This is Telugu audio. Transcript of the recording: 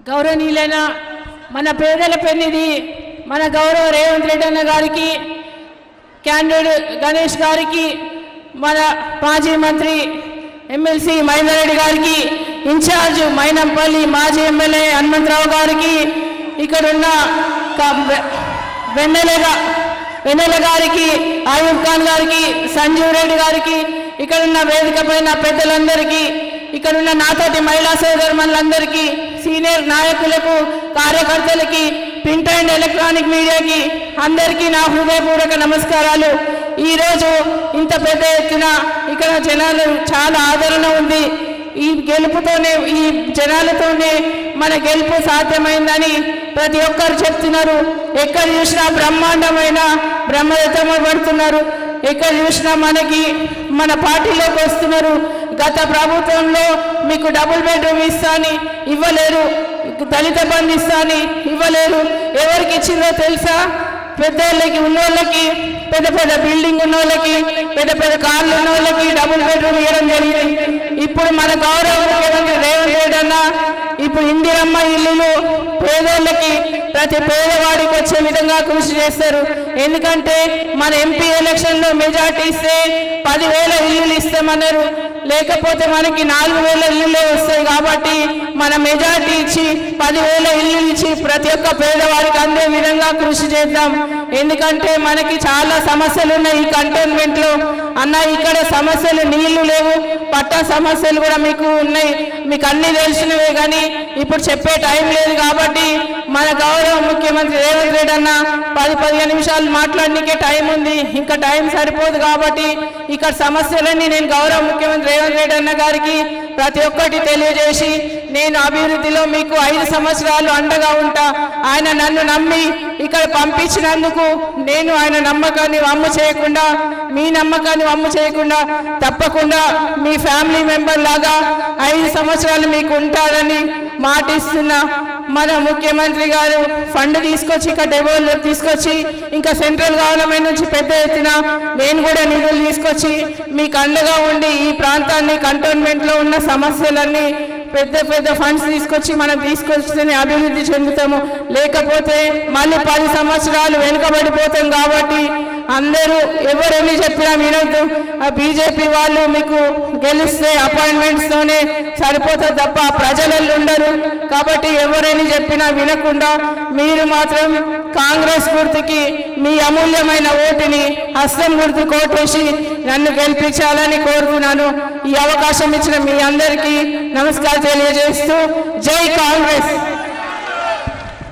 గౌరవనీయులైన మన పేదల పెన్నిధి మన గౌరవ రేవంత్ రెడ్డి అన్న గారికి, క్యాండిడేట్ గణేష్ గారికి, మన మాజీ మంత్రి ఎమ్మెల్సీ మహేందర్ రెడ్డి గారికి, ఇన్ఛార్జ్ మైనంపల్లి మాజీ ఎమ్మెల్యే హనుమంతరావు గారికి, ఇక్కడున్న వెన్నెల గారికి, ఆయూబ్ ఖాన్ గారికి, సంజీవ్ రెడ్డి గారికి, ఇక్కడున్న వేదిక పైన పెద్దలందరికీ, ఇక్కడున్న నాతోటి మహిళా సోదరులందరికీ, సీనియర్ నాయకులకు, కార్యకర్తలకి, ప్రింట్ అండ్ ఎలక్ట్రానిక్ మీడియాకి అందరికీ నా హృదయపూర్వక నమస్కారాలు. ఈరోజు ఇంత పెద్ద ఎత్తున ఇక్కడ జనాలు చాలా ఆదరణ ఉంది. ఈ గెలుపుతోనే, ఈ జనాలతోనే మన గెలుపు సాధ్యమైందని ప్రతి ఒక్కరు చెప్తున్నారు. ఎక్కడ చూసినా బ్రహ్మాండమైన బ్రహ్మరథమ పడుతున్నారు. ఎక్కడ చూసినా మన పార్టీలోకి వస్తున్నారు. గత ప్రభుత్వంలో మీకు డబుల్ బెడ్రూమ్ ఇస్తాని ఇవ్వలేరు, దళిత బంధు ఇస్తాని ఇవ్వలేరు. ఎవరికి ఇచ్చిందో తెలుసా? పెద్దోళ్ళకి, ఉన్నోళ్ళకి, పెద్ద పెద్ద బిల్డింగ్ ఉన్నోళ్ళకి, పెద్ద పెద్ద కార్లు ఉన్నోళ్ళకి డబుల్ బెడ్రూమ్ ఇవ్వడం జరిగింది. ఇప్పుడు మన గౌరవ ముఖ్యమంత్రి రేవంత్ రెడ్డి అన్న ఇప్పుడు ఇందిరమ్మ ఇల్లులు పేదోళ్ళకి, ప్రతి పేదవాడికి వచ్చే విధంగా కృషి చేస్తారు. ఎందుకంటే మన ఎంపీ ఎలక్షన్లో మెజార్టీ ఇస్తే 10,000 ఇల్లులు ఇస్తామన్నారు, లేకపోతే మనకి 4,000 ఇల్లులే వస్తాయి. కాబట్టి మన మెజార్టీ ఇచ్చి 10,000 ఇల్లులు ఇచ్చి ప్రతి ఒక్క పేదవాడికి అందే విధంగా కృషి చేద్దాం. ఎందుకంటే మనకి చాలా సమస్యలు ఉన్నాయి ఈ కంటోన్మెంట్లో. అన్న ఇక్కడ సమస్యలు నీళ్లు లేవు, పట్టా సమస్యలు కూడా మీకు ఉన్నాయి, మీకు అన్ని తెలిసినవే. కానీ ఇప్పుడు చెప్పే టైం లేదు. కాబట్టి మన గౌరవ ముఖ్యమంత్రి రేవంత్ రెడ్డి అన్న 10-15 నిమిషాలు మాట్లాడడానికే టైం ఉంది, ఇంకా టైం సరిపోదు. కాబట్టి ఇక్కడ సమస్యలన్నీ నేను గౌరవ ముఖ్యమంత్రి రేవంత్ రెడ్డి అన్న గారికి ప్రతి ఒక్కటి తెలియజేసి, నేను అభివృద్ధిలో మీకు 5 సంవత్సరాలు అండగా ఉంటా. ఆయన నన్ను నమ్మి ఇక్కడ పంపించినందుకు నేను ఆయన నమ్మకాన్ని వమ్ము చేయకుండా, మీ నమ్మకాన్ని వమ్ము చేయకుండా తప్పకుండా మీ ఫ్యామిలీ మెంబర్ లాగా 5 సంవత్సరాలు మీకు ఉంటారని మాటిస్తున్నా. మన ముఖ్యమంత్రి గారు ఫండ్ తీసుకొచ్చి ఇక్కడ డెవలప్ తీసుకొచ్చి, ఇంకా సెంట్రల్ గవర్నమెంట్ నుంచి పెద్ద ఎత్తున నేను కూడా నిధులు తీసుకొచ్చి మీకు అండగా ఉండి ఈ ప్రాంతాన్ని, కంటోన్మెంట్లో ఉన్న సమస్యలన్నీ పెద్ద పెద్ద ఫండ్స్ తీసుకొచ్చి మనం తీసుకొస్తేనే అభివృద్ధి చెందుతాము. లేకపోతే మళ్ళీ 10 సంవత్సరాలు వెనుకబడిపోతాం. కాబట్టి అందరూ ఎవరెన్ని చెప్పినా వినొద్దు. ఆ బీజేపీ వాళ్ళు మీకు గెలిస్తే అపాయింట్మెంట్స్తోనే సరిపోతుంది తప్ప ప్రజలలో ఉండరు. కాబట్టి ఎవరెన్ని చెప్పినా వినకుండా మీరు మాత్రం కాంగ్రెస్ గుర్తుకి మీ అమూల్యమైన ఓటుని హస్తం గుర్తు కోటేసి నన్ను గెలిపించాలని కోరుతున్నాను. ఈ అవకాశం ఇచ్చిన మీ అందరికీ నమస్కారం తెలియజేస్తూ జై కాంగ్రెస్.